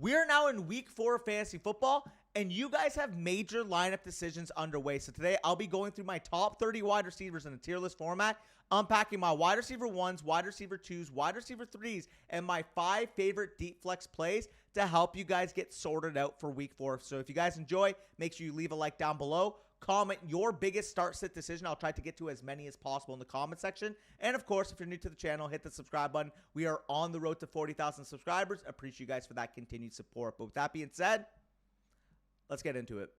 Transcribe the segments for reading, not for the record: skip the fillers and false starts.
We are now in week 4 of fantasy football, and you guys have major lineup decisions underway. So today I'll be going through my top 30 wide receivers in a tier list format, unpacking my wide receiver 1s, wide receiver 2s, wide receiver 3s, and my 5 favorite deep flex plays to help you guys get sorted out for week 4. So if you guys enjoy, make sure you leave a like down below. Comment your biggest start-sit decision. I'll try to get to as many as possible in the comment section. And of course, if you're new to the channel, hit the subscribe button. We are on the road to 40,000 subscribers. Appreciate you guys for that continued support. But with that being said, let's get into it.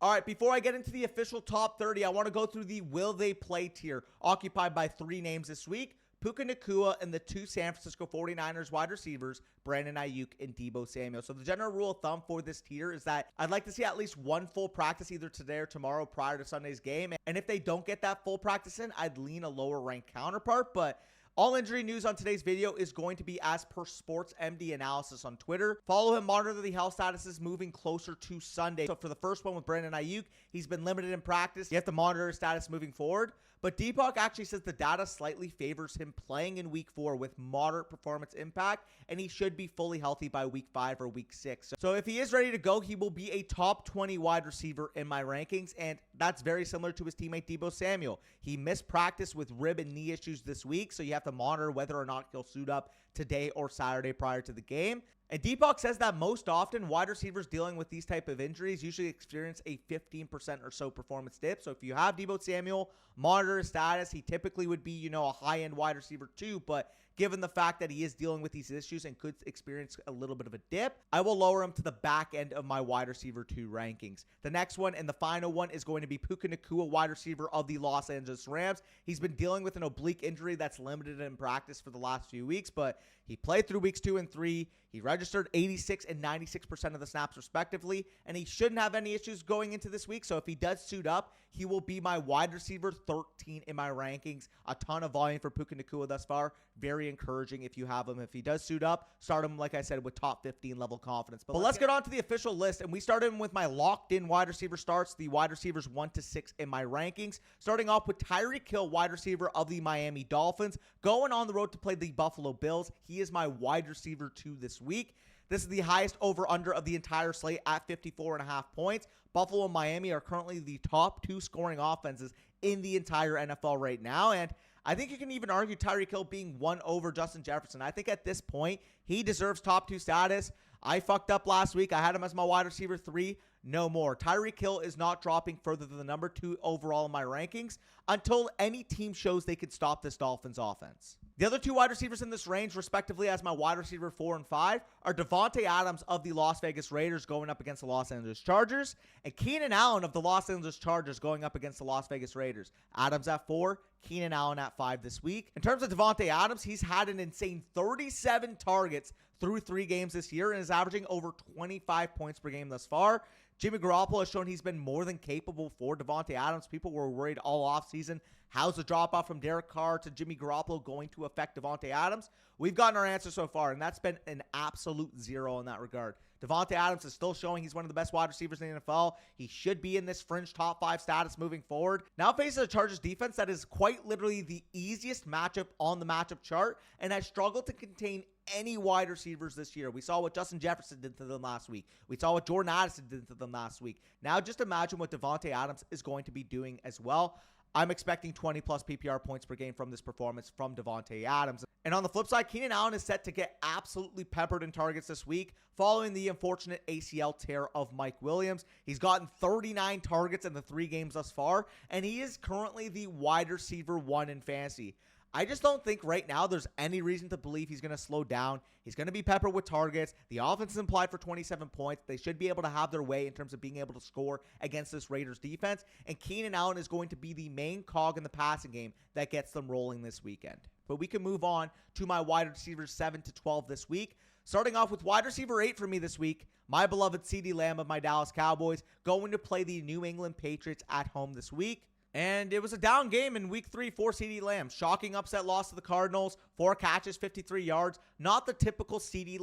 All right, before I get into the official top 30, I want to go through the will they play tier, occupied by 3 names this week: Puka Nacua and the 2 San Francisco 49ers wide receivers, Brandon Ayuk and Deebo Samuel. So the general rule of thumb for this tier is that I'd like to see at least 1 full practice either today or tomorrow prior to Sunday's game. And if they don't get that full practice in, I'd lean a lower ranked counterpart. But all injury news on today's video is going to be as per Sports MD Analysis on Twitter. Follow him, monitor the health statuses moving closer to Sunday. So for the first one with Brandon Ayuk, he's been limited in practice. You have to monitor his status moving forward. But Deepak actually says the data slightly favors him playing in week 4 with moderate performance impact, and he should be fully healthy by week 5 or week 6. So if he is ready to go, he will be a top 20 wide receiver in my rankings, and that's very similar to his teammate Deebo Samuel. He missed practice with rib and knee issues this week, so you have to monitor whether or not he'll suit up today or Saturday prior to the game. And Deepak says that most often wide receivers dealing with these type of injuries usually experience a 15% or so performance dip. So if you have Deebo Samuel, monitor his status. He typically would be, a high-end wide receiver too, but given the fact that he is dealing with these issues and could experience a little bit of a dip, I will lower him to the back end of my wide receiver 2 rankings. The next one and the final one is going to be Puka Nacua, wide receiver of the Los Angeles Rams. He's been dealing with an oblique injury that's limited in practice for the last few weeks, but he played through weeks 2 and 3. He registered 86 and 96% of the snaps respectively, and he shouldn't have any issues going into this week. So if he does suit up, he will be my wide receiver 13 in my rankings. A ton of volume for Puka Nacua thus far. Very encouraging if you have him. If he does suit up, start him, like I said, with top 15 level confidence. But let's get on to the official list, and we started with my locked-in wide receiver starts, the wide receivers 1 to 6 in my rankings. Starting off with Tyreek Hill, wide receiver of the Miami Dolphins, going on the road to play the Buffalo Bills. He is my wide receiver 2 this week. This is the highest over-under of the entire slate at 54.5 points. Buffalo and Miami are currently the top 2 scoring offenses in the entire NFL right now, and I think you can even argue Tyreek Hill being 1 over Justin Jefferson. I think at this point, he deserves top 2 status. I fucked up last week. I had him as my wide receiver 3. No more. Tyreek Hill is not dropping further than the number 2 overall in my rankings until any team shows they could stop this Dolphins offense. The other 2 wide receivers in this range, respectively as my wide receiver 4 and 5, are Davante Adams of the Las Vegas Raiders going up against the Los Angeles Chargers, and Keenan Allen of the Los Angeles Chargers going up against the Las Vegas Raiders. Adams at 4, Keenan Allen at 5 this week. In terms of Davante Adams, he's had an insane 37 targets through 3 games this year and is averaging over 25 points per game thus far. Jimmy Garoppolo has shown he's been more than capable for Davante Adams. People were worried all offseason. How's the drop-off from Derek Carr to Jimmy Garoppolo going to affect Davante Adams? We've gotten our answer so far, and that's been an absolute 0 in that regard. Davante Adams is still showing he's one of the best wide receivers in the NFL. He should be in this fringe top 5 status moving forward. Now faces a Chargers defense that is quite literally the easiest matchup on the matchup chart and has struggled to contain any wide receivers this year. We saw what Justin Jefferson did to them last week. We saw what Jordan Addison did to them last week. Now just imagine what Davante Adams is going to be doing as well. I'm expecting 20 plus PPR points per game from this performance from Davante Adams. And on the flip side, Keenan Allen is set to get absolutely peppered in targets this week following the unfortunate ACL tear of Mike Williams. He's gotten 39 targets in the 3 games thus far, and he is currently the wide receiver 1 in fantasy. I just don't think right now there's any reason to believe he's going to slow down. He's going to be peppered with targets. The offense is implied for 27 points. They should be able to have their way in terms of being able to score against this Raiders defense. And Keenan Allen is going to be the main cog in the passing game that gets them rolling this weekend. But we can move on to my wide receivers 7 to 12 this week. Starting off with wide receiver 8 for me this week, my beloved CeeDee Lamb of my Dallas Cowboys going to play the New England Patriots at home this week. And it was a down game in week 3 for CeeDee Lamb. Shocking upset loss to the Cardinals. 4 catches, 53 yards. Not the typical CeeDee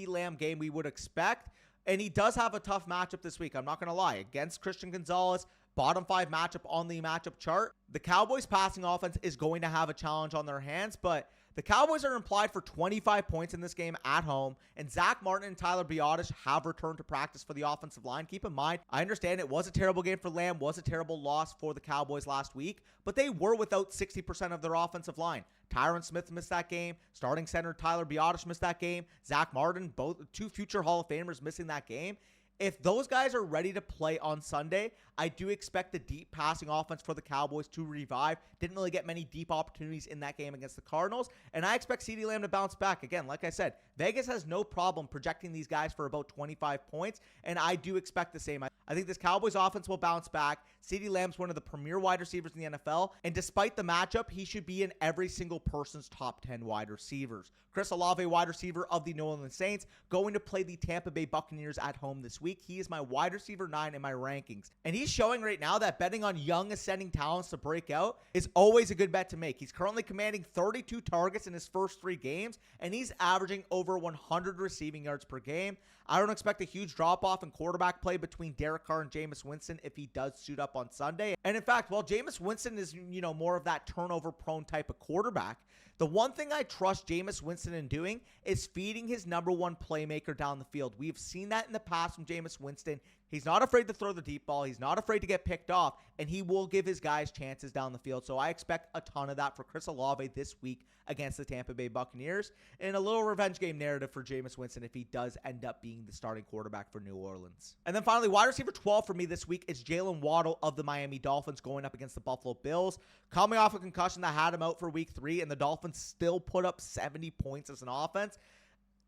Lamb game we would expect. And he does have a tough matchup this week. I'm not going to lie. Against Christian Gonzalez, bottom 5 matchup on the matchup chart. The Cowboys passing offense is going to have a challenge on their hands, but the Cowboys are implied for 25 points in this game at home, and Zach Martin and Tyler Bettors have returned to practice for the offensive line. Keep in mind, I understand it was a terrible game for Lamb, was a terrible loss for the Cowboys last week, but they were without 60% of their offensive line. Tyron Smith missed that game. Starting center Tyler Bettors missed that game. Zach Martin, both 2 future Hall of Famers, missing that game. If those guys are ready to play on Sunday, I do expect the deep passing offense for the Cowboys to revive. Didn't really get many deep opportunities in that game against the Cardinals, and I expect CeeDee Lamb to bounce back. Again, like I said, Vegas has no problem projecting these guys for about 25 points, and I do expect the same. I think this Cowboys offense will bounce back. CeeDee Lamb's one of the premier wide receivers in the NFL, and despite the matchup, he should be in every single person's top 10 wide receivers. Chris Olave, wide receiver of the New Orleans Saints, going to play the Tampa Bay Buccaneers at home this week. He is my wide receiver 9 in my rankings, and he's showing right now that betting on young ascending talents to break out is always a good bet to make. He's currently commanding 32 targets in his first 3 games, and he's averaging over 100 receiving yards per game. I don't expect a huge drop-off in quarterback play between Derek Carr and Jameis Winston if he does suit up on Sunday. And in fact, while Jameis Winston is, more of that turnover-prone type of quarterback, the one thing I trust Jameis Winston in doing is feeding his number 1 playmaker down the field. We've seen that in the past from Jameis Winston. He's not afraid to throw the deep ball. He's not afraid to get picked off, and he will give his guys chances down the field. So I expect a ton of that for Chris Olave this week against the Tampa Bay Buccaneers, and a little revenge game narrative for Jameis Winston if he does end up being the starting quarterback for New Orleans. And then finally, wide receiver 12 for me this week is Jalen Waddle of the Miami Dolphins going up against the Buffalo Bills. Coming off a concussion that had him out for week 3, and the Dolphins still put up 70 points as an offense.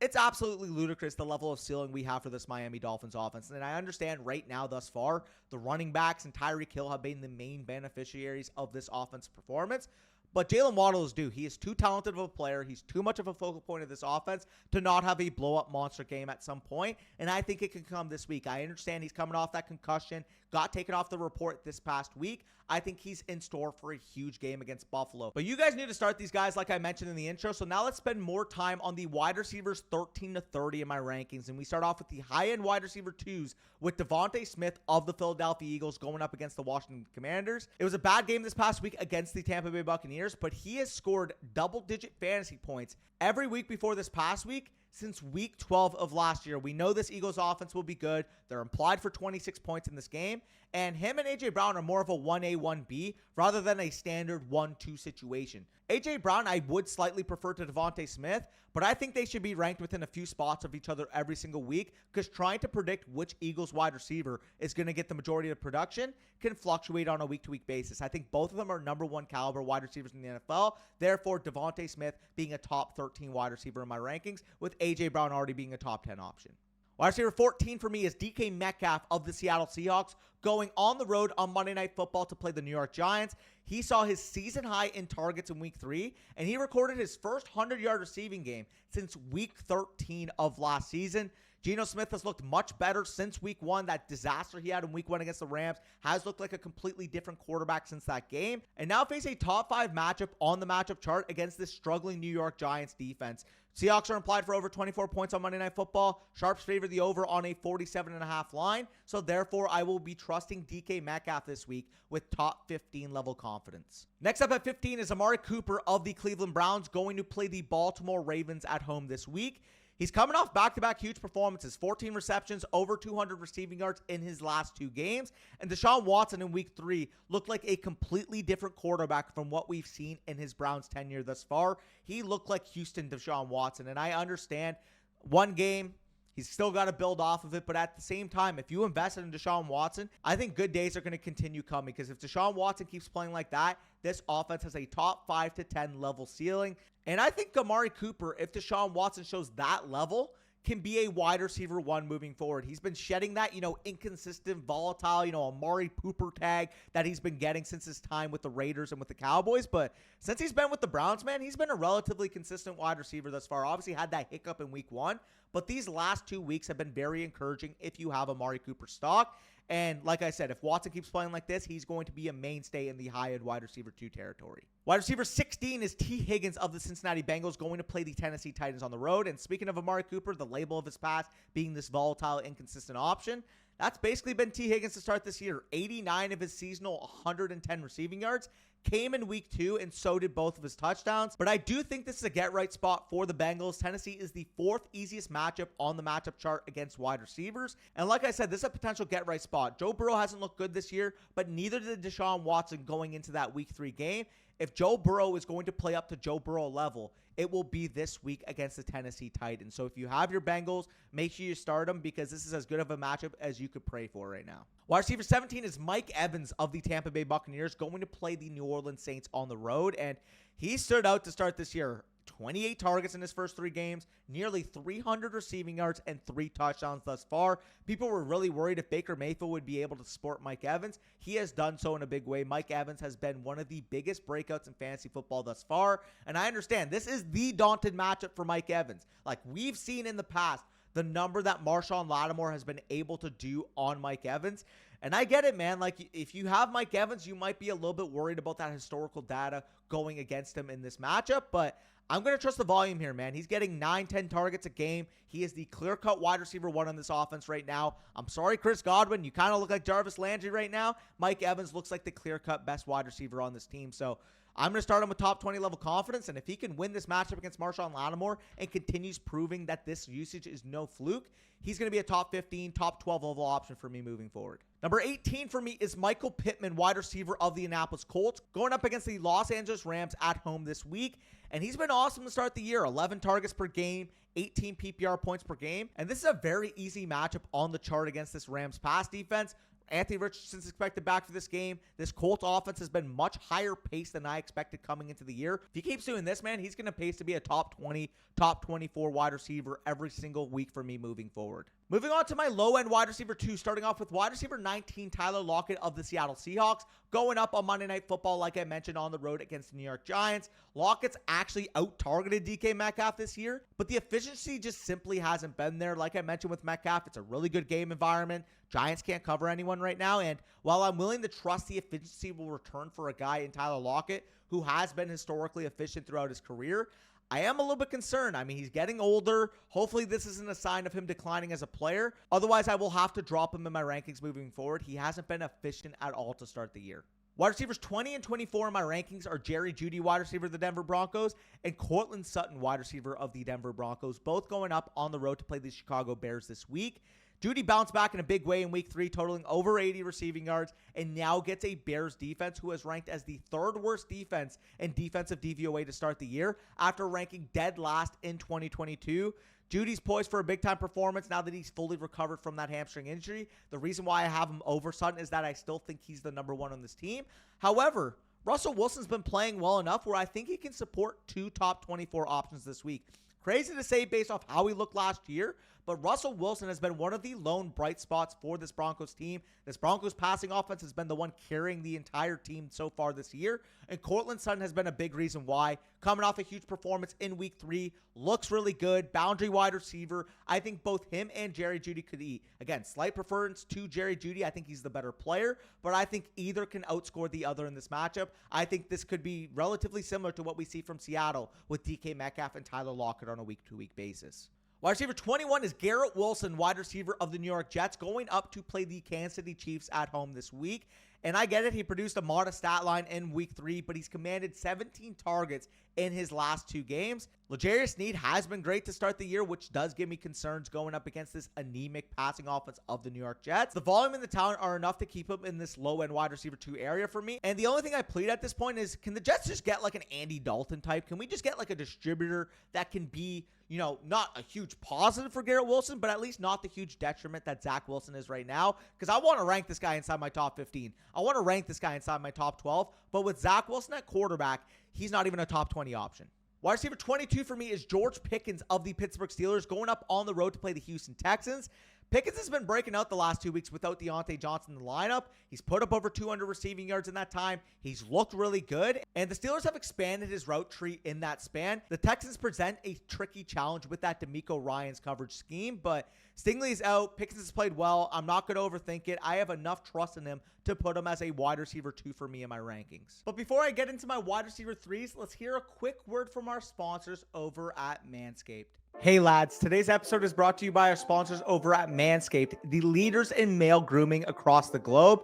It's absolutely ludicrous, the level of ceiling we have for this Miami Dolphins offense. And I understand right now, thus far, the running backs and Tyreek Hill have been the main beneficiaries of this offense performance. But Jalen Waddle is due. He is too talented of a player. He's too much of a focal point of this offense to not have a blow-up monster game at some point. And I think it can come this week. I understand he's coming off that concussion, got taken off the report this past week. I think he's in store for a huge game against Buffalo. But you guys need to start these guys like I mentioned in the intro. So now let's spend more time on the wide receivers 13 to 30 in my rankings. And we start off with the high-end wide receiver 2s with Devontae Smith of the Philadelphia Eagles going up against the Washington Commanders. It was a bad game this past week against the Tampa Bay Buccaneers, but he has scored double-digit fantasy points every week before this past week since week 12 of last year. We know this Eagles offense will be good. They're implied for 26 points in this game, and him and A.J. Brown are more of a 1A, 1B rather than a standard 1-2 situation. A.J. Brown, I would slightly prefer to Devontae Smith, but I think they should be ranked within a few spots of each other every single week because trying to predict which Eagles wide receiver is going to get the majority of production can fluctuate on a week-to-week basis. I think both of them are number 1 caliber wide receivers in the NFL. Therefore, Devontae Smith being a top 13 wide receiver in my rankings, with A.J. Brown already being a top 10 option. Wide receiver 14 for me is DK Metcalf of the Seattle Seahawks going on the road on Monday Night Football to play the New York Giants. He saw his season high in targets in week 3, and he recorded his first 100-yard receiving game since week 13 of last season. Geno Smith has looked much better since week 1. That disaster he had in week 1 against the Rams has looked like a completely different quarterback since that game, and now face a top 5 matchup on the matchup chart against this struggling New York Giants defense. Seahawks are implied for over 24 points on Monday Night Football. Sharps favor the over on a 47.5 line, so therefore I will be trusting DK Metcalf this week with top 15 level confidence. Next up at 15 is Amari Cooper of the Cleveland Browns going to play the Baltimore Ravens at home this week. He's coming off back-to-back huge performances, 14 receptions, over 200 receiving yards in his last 2 games. And Deshaun Watson in week 3 looked like a completely different quarterback from what we've seen in his Browns tenure thus far. He looked like Houston Deshaun Watson, and I understand one game, he's still got to build off of it, but at the same time, if you invested in Deshaun Watson, I think good days are going to continue coming because if Deshaun Watson keeps playing like that, this offense has a top 5 to 10 level ceiling. And I think Amari Cooper, if Deshaun Watson shows that level, can be a wide receiver 1 moving forward. He's been shedding that, inconsistent, volatile, Amari Cooper tag that he's been getting since his time with the Raiders and with the Cowboys. But since he's been with the Browns, man, he's been a relatively consistent wide receiver thus far. Obviously had that hiccup in week 1, but these last 2 weeks have been very encouraging if you have Amari Cooper stock. And like I said, if Watson keeps playing like this, he's going to be a mainstay in the high-end wide receiver 2 territory. Wide receiver 16 is T. Higgins of the Cincinnati Bengals, going to play the Tennessee Titans on the road. And speaking of Amari Cooper, the label of his past being this volatile, inconsistent option, that's basically been T. Higgins to start this year. 89 of his seasonal 110 receiving yards came in week 2, and so did both of his touchdowns. But I do think this is a get-right spot for the Bengals. Tennessee is the 4th easiest matchup on the matchup chart against wide receivers. And like I said, this is a potential get-right spot. Joe Burrow hasn't looked good this year, but neither did Deshaun Watson going into that week 3 game. If Joe Burrow is going to play up to Joe Burrow level, it will be this week against the Tennessee Titans. So if you have your Bengals, make sure you start them because this is as good of a matchup as you could pray for right now. Wide receiver 17 is Mike Evans of the Tampa Bay Buccaneers, going to play the New Orleans Saints on the road. And he stood out to start this year. 28 targets in his first 3 games, nearly 300 receiving yards, and 3 touchdowns thus far. People were really worried if Baker Mayfield would be able to support Mike Evans. He has done so in a big way. Mike Evans has been one of the biggest breakouts in fantasy football thus far. And I understand this is the daunted matchup for Mike Evans. Like we've seen in the past, the number that Marshawn Lattimore has been able to do on Mike Evans. And I get it, man. Like, if you have Mike Evans, you might be a little bit worried about that historical data going against him in this matchup. But I'm going to trust the volume here, man. He's getting 9-10 targets a game. He is the clear-cut wide receiver 1 on this offense right now. I'm sorry, Chris Godwin. You kind of look like Jarvis Landry right now. Mike Evans looks like the clear-cut best wide receiver on this team. So I'm going to start him with top 20 level confidence. And if he can win this matchup against Marshawn Lattimore and continues proving that this usage is no fluke, he's going to be a top 15, top 12 level option for me moving forward. Number 18 for me is Michael Pittman, wide receiver of the Indianapolis Colts, going up against the Los Angeles Rams at home this week. And he's been awesome to start the year. 11 targets per game, 18 PPR points per game. And this is a very easy matchup on the chart against this Rams pass defense. Anthony Richardson's expected back for this game. This Colts offense has been much higher pace than I expected coming into the year. If he keeps doing this, man, he's going to pace to be a top 20, top 24 wide receiver every single week for me moving forward. Moving on to my low-end wide receiver 2, starting off with wide receiver 19, Tyler Lockett of the Seattle Seahawks, going up on Monday Night Football, like I mentioned, on the road against the New York Giants. Lockett's actually out-targeted DK Metcalf this year, but the efficiency just simply hasn't been there. Like I mentioned with Metcalf, it's a really good game environment. Giants can't cover anyone right now, and while I'm willing to trust the efficiency will return for a guy in Tyler Lockett, who has been historically efficient throughout his career, I am a little bit concerned. I mean, he's getting older. Hopefully, this isn't a sign of him declining as a player. Otherwise, I will have to drop him in my rankings moving forward. He hasn't been efficient at all to start the year. Wide receivers 20 and 24 in my rankings are Jerry Jeudy, wide receiver of the Denver Broncos, and Courtland Sutton, wide receiver of the Denver Broncos, both going up on the road to play the Chicago Bears this week. Jeudy bounced back in a big way in week 3, totaling over 80 receiving yards, and now gets a Bears defense who has ranked as the 3rd worst defense in defensive DVOA to start the year after ranking dead last in 2022. Judy's poised for a big-time performance now that he's fully recovered from that hamstring injury. The reason why I have him over Sutton is that I still think he's the number 1 on this team. However, Russell Wilson's been playing well enough where I think he can support 2 top 24 options this week. Crazy to say based off how he looked last year, but Russell Wilson has been one of the lone bright spots for this Broncos team. This Broncos passing offense has been the one carrying the entire team so far this year, and Courtland Sutton has been a big reason why. Coming off a huge performance in week 3, looks really good, boundary wide receiver. I think both him and Jerry Jeudy could eat. Again, slight preference to Jerry Jeudy. I think he's the better player, but I think either can outscore the other in this matchup. I think this could be relatively similar to what we see from Seattle with DK Metcalf and Tyler Lockett on a week-to-week basis. Wide receiver 21 is Garrett Wilson, wide receiver of the New York Jets, going up to play the Kansas City Chiefs at home this week. And I get it, he produced a modest stat line in week 3, but he's commanded 17 targets in his last 2 games. L'Jarius Sneed has been great to start the year, which does give me concerns going up against this anemic passing offense of the New York Jets. The volume and the talent are enough to keep him in this low-end wide receiver 2 area for me. And the only thing I plead at this point is, can the Jets just get like an Andy Dalton type? Can we just get like a distributor that can be, you know, not a huge positive for Garrett Wilson, but at least not the huge detriment that Zach Wilson is right now? Because I want to rank this guy inside my top 15. I want to rank this guy inside my top 12. But with Zach Wilson at quarterback, he's not even a top 20 option. Wide receiver 22 for me is George Pickens of the Pittsburgh Steelers, going up on the road to play the Houston Texans. Pickens has been breaking out the last 2 weeks without Deontay Johnson in the lineup. He's put up over 200 receiving yards in that time. He's looked really good, and the Steelers have expanded his route tree in that span. The Texans present a tricky challenge with that DeMeco Ryans coverage scheme, but Stingley is out. Pickens has played well. I'm not going to overthink it. I have enough trust in him to put him as a wide receiver 2 for me in my rankings. But before I get into my wide receiver 3s, let's hear a quick word from our sponsors over at Manscaped. Hey lads, today's episode is brought to you by our sponsors over at Manscaped, the leaders in male grooming across the globe.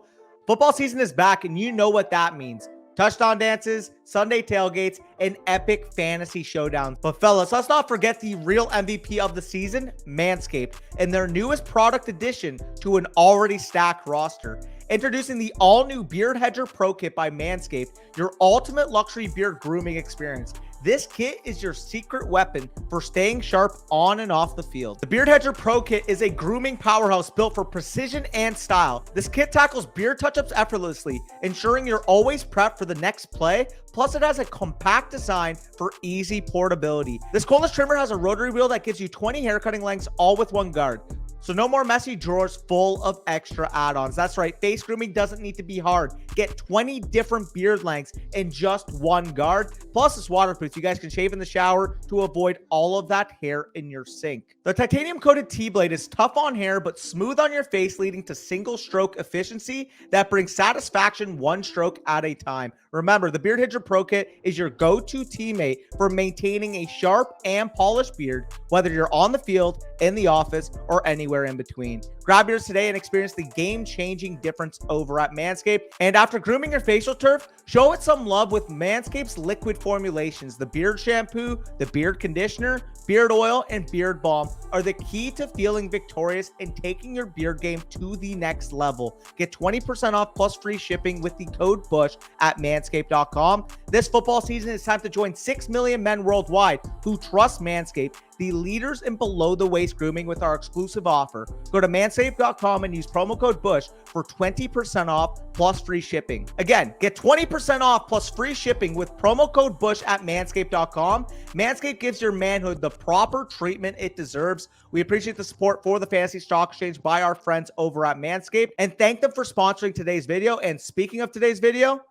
Football season is back, and you know what that means. Touchdown dances, Sunday tailgates, and epic fantasy showdowns. But fellas, let's not forget the real MVP of the season, Manscaped, and their newest product addition to an already stacked roster. Introducing the all-new Beard Hedger Pro Kit by Manscaped, your ultimate luxury beard grooming experience. This kit is your secret weapon for staying sharp on and off the field. The Beard Hedger Pro Kit is a grooming powerhouse built for precision and style. This kit tackles beard touch-ups effortlessly, ensuring you're always prepped for the next play. Plus, it has a compact design for easy portability. This cordless trimmer has a rotary wheel that gives you 20 hair cutting lengths, all with one guard. So no more messy drawers full of extra add-ons. That's right, face grooming doesn't need to be hard. Get 20 different beard lengths in just one guard. Plus, it's waterproof. You guys can shave in the shower to avoid all of that hair in your sink. The titanium-coated T-blade is tough on hair, but smooth on your face, leading to single-stroke efficiency that brings satisfaction one stroke at a time. Remember, the Beard Hedger Pro Kit is your go-to teammate for maintaining a sharp and polished beard, whether you're on the field, in the office, or anywhere in between. Grab yours today and experience the game-changing difference over at Manscaped. And after grooming your facial turf, show it some love with Manscaped's liquid formulations. The beard shampoo, the beard conditioner, beard oil, and beard balm are the key to feeling victorious and taking your beard game to the next level. Get 20% off plus free shipping with the code BUSH at manscaped.com. This football season, it's time to join 6 million men worldwide who trust Manscaped, the leaders in below-the-waist grooming, with our exclusive offer. Go to manscaped.com and use promo code BUSH for 20% off plus free shipping. Again, get 20% off plus free shipping with promo code BUSH at manscaped.com. Manscaped gives your manhood the proper treatment it deserves. We appreciate the support for the Fantasy Stock Exchange by our friends over at Manscaped, and thank them for sponsoring today's video. And speaking of today's video,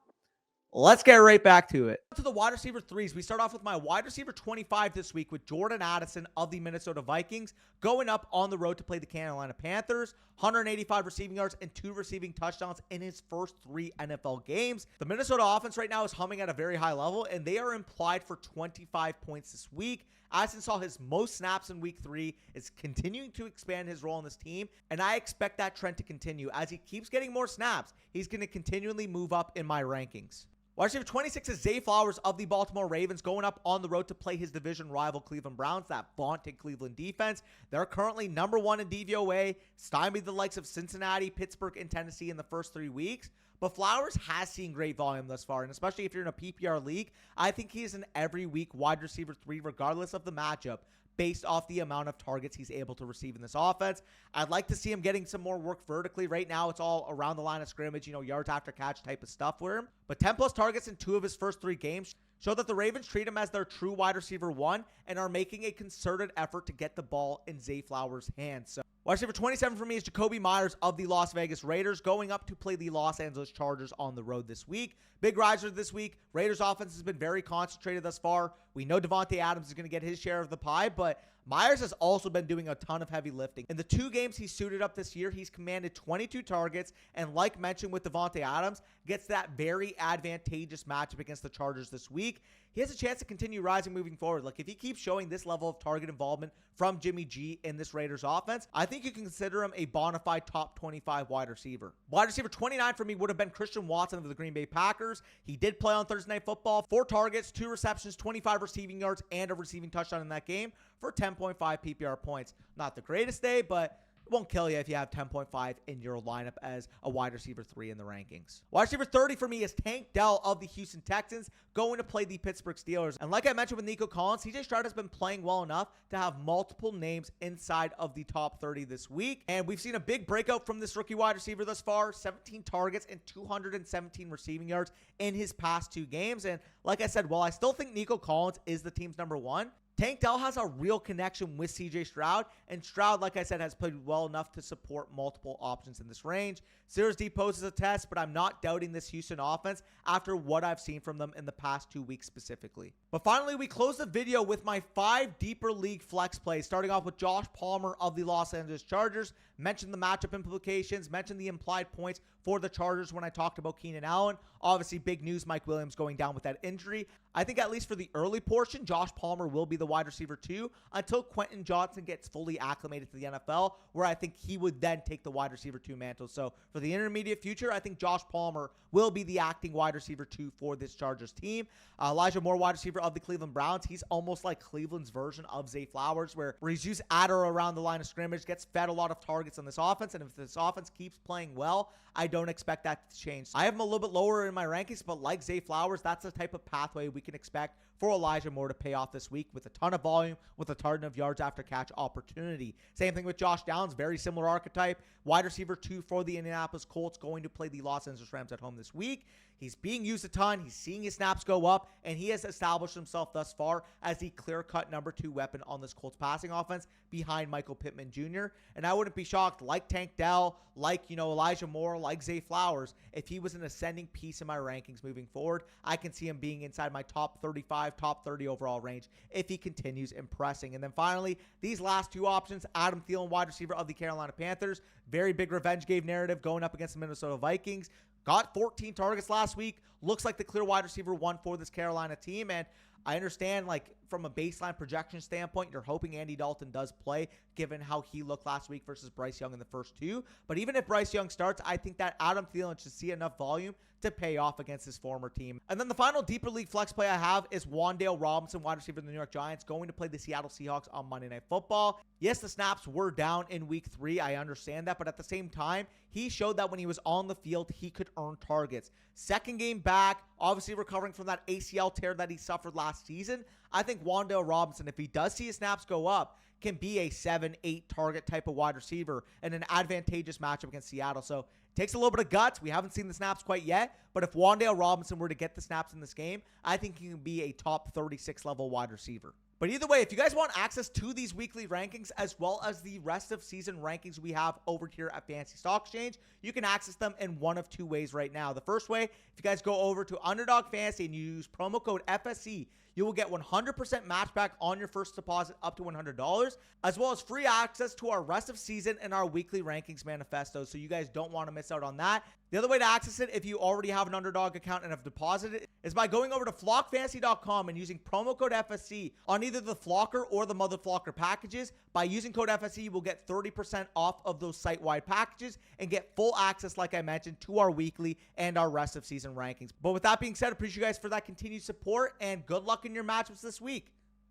let's get right back to it. To the wide receiver 3s, we start off with my wide receiver 25 this week with Jordan Addison of the Minnesota Vikings going up on the road to play the Carolina Panthers. 185 receiving yards and 2 receiving touchdowns in his first 3 NFL games. The Minnesota offense right now is humming at a very high level, and they are implied for 25 points this week. Addison saw his most snaps in week 3, is continuing to expand his role on this team, and I expect that trend to continue. As he keeps getting more snaps, he's going to continually move up in my rankings. Wide receiver 26 is Zay Flowers of the Baltimore Ravens going up on the road to play his division rival Cleveland Browns, that vaunted Cleveland defense. They're currently number 1 in DVOA, stymied the likes of Cincinnati, Pittsburgh, and Tennessee in the first 3 weeks. But Flowers has seen great volume thus far, and especially if you're in a PPR league, I think he is an every week wide receiver 3 regardless of the matchup, based off the amount of targets he's able to receive in this offense. I'd like to see him getting some more work vertically. Right now, it's all around the line of scrimmage, yards after catch type of stuff for him. But 10-plus targets in 2 of his first 3 games show that the Ravens treat him as their true wide receiver 1 and are making a concerted effort to get the ball in Zay Flowers' hands. So, wide receiver 27 for me is Jacoby Myers of the Las Vegas Raiders going up to play the Los Angeles Chargers on the road this week. Big riser this week. Raiders offense has been very concentrated thus far. We know Devontae Adams is going to get his share of the pie, but Myers has also been doing a ton of heavy lifting. In the 2 games he's suited up this year, he's commanded 22 targets, and like mentioned with Devontae Adams, gets that very advantageous matchup against the Chargers this week. He has a chance to continue rising moving forward. Like, if he keeps showing this level of target involvement from Jimmy G in this Raiders offense, I think you can consider him a bona fide top 25 wide receiver. Wide receiver 29 for me would have been Christian Watson of the Green Bay Packers. He did play on Thursday Night Football. 4 targets, 2 receptions, 25 receiving yards, and a receiving touchdown in that game for 10.5 PPR points. Not the greatest day, but it won't kill you if you have 10.5 in your lineup as a wide receiver 3 in the rankings. Wide receiver 30 for me is Tank Dell of the Houston Texans going to play the Pittsburgh Steelers. And like I mentioned with Nico Collins, CJ Stroud has been playing well enough to have multiple names inside of the top 30 this week. And we've seen a big breakout from this rookie wide receiver thus far. 17 targets and 217 receiving yards in his past 2 games. And like I said, while I still think Nico Collins is the team's number 1, Tank Dell has a real connection with CJ Stroud, and Stroud, like I said, has played well enough to support multiple options in this range. Series D poses a test, but I'm not doubting this Houston offense after what I've seen from them in the past 2 weeks specifically. But finally, we close the video with my 5 deeper league flex plays, starting off with Josh Palmer of the Los Angeles Chargers. Mentioned the matchup implications, mentioned the implied points for the Chargers when I talked about Keenan Allen. Obviously, big news, Mike Williams going down with that injury. I think at least for the early portion, Josh Palmer will be the wide receiver 2 until Quentin Johnson gets fully acclimated to the NFL, where I think he would then take the wide receiver 2 mantle. So for the intermediate future, I think Josh Palmer will be the acting wide receiver 2 for this Chargers team. Elijah Moore, wide receiver of the Cleveland Browns. He's almost like Cleveland's version of Zay Flowers, where he's used at or around the line of scrimmage, gets fed a lot of targets on this offense, and if this offense keeps playing well, I don't expect that to change. I have him a little bit lower in my rankings, but like Zay Flowers, that's the type of pathway we can expect for Elijah Moore to pay off this week with a ton of volume, with a ton of yards after catch opportunity. Same thing with Josh Downs, very similar archetype. Wide receiver 2 for the Indianapolis Colts, going to play the Los Angeles Rams at home this week. He's being used a ton. He's seeing his snaps go up, and he has established himself thus far as the clear-cut number 2 weapon on this Colts passing offense behind Michael Pittman Jr. And I wouldn't be shocked, like Tank Dell, like, Elijah Moore, like Zay Flowers, if he was an ascending piece in my rankings moving forward, I can see him being inside my top 35, top 30 overall range if he continues impressing. And then finally, these last 2 options, Adam Thielen, wide receiver of the Carolina Panthers, very big revenge game narrative going up against the Minnesota Vikings. Got 14 targets last week. Looks like the clear wide receiver 1 for this Carolina team. And I understand, like, from a baseline projection standpoint, you're hoping Andy Dalton does play, given how he looked last week versus Bryce Young in the first 2. But even if Bryce Young starts, I think that Adam Thielen should see enough volume to pay off against his former team. And then the final deeper league flex play I have is Wan'Dale Robinson, wide receiver of the New York Giants, going to play the Seattle Seahawks on Monday Night Football. Yes, the snaps were down in week 3. I understand that. But at the same time, he showed that when he was on the field, he could earn targets. Second game back, obviously recovering from that ACL tear that he suffered last season. I think Wan'Dale Robinson, if he does see his snaps go up, can be a 7-8 target type of wide receiver and an advantageous matchup against Seattle. So it takes a little bit of guts. We haven't seen the snaps quite yet, but if Wan'Dale Robinson were to get the snaps in this game, I think he can be a top 36 level wide receiver. But either way, if you guys want access to these weekly rankings as well as the rest of season rankings we have over here at Fantasy Stock Exchange, you can access them in one of 2 ways right now. The first way, if you guys go over to Underdog Fantasy and you use promo code FSC, you will get 100% match back on your first deposit up to $100, as well as free access to our rest of season and our weekly rankings manifestos. So you guys don't want to miss out on that. The other way to access it, if you already have an Underdog account and have deposited, is by going over to flockfantasy.com and using promo code FSC on either the Flocker or the Mother Flocker packages. By using code FSC, you will get 30% off of those site-wide packages and get full access, like I mentioned, to our weekly and our rest of season rankings. But with that being said, I appreciate you guys for that continued support, and good luck in your matchups this week.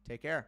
Take care.